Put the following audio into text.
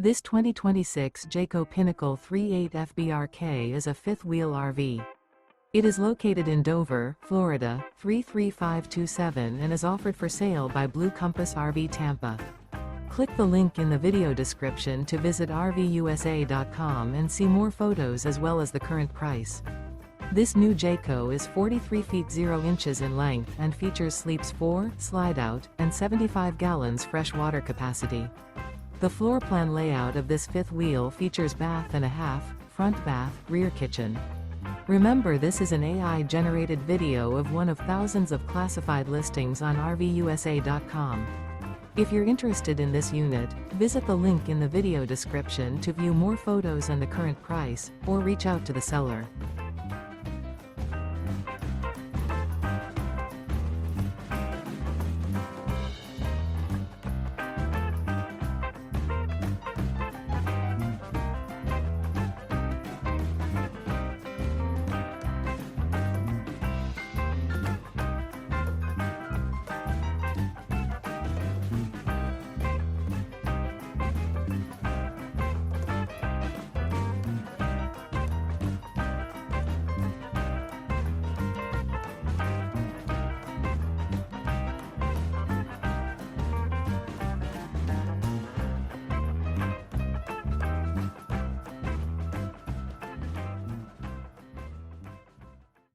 This 2026 Jayco Pinnacle 38 FBRK is a fifth-wheel RV. It is located in Dover, Florida, 33527 and is offered for sale by Blue Compass RV Tampa. Click the link in the video description to visit RVUSA.com and see more photos as well as the current price. This new Jayco is 43 feet 0 inches in length and features sleeps 4, Slideout, and 75 gallons fresh water capacity. The floor plan layout of this fifth wheel features bath and a half, front bath, rear kitchen. Remember, this is an AI-generated video of one of thousands of classified listings on RVUSA.com. If you're interested in this unit, visit the link in the video description to view more photos and the current price, or reach out to the seller.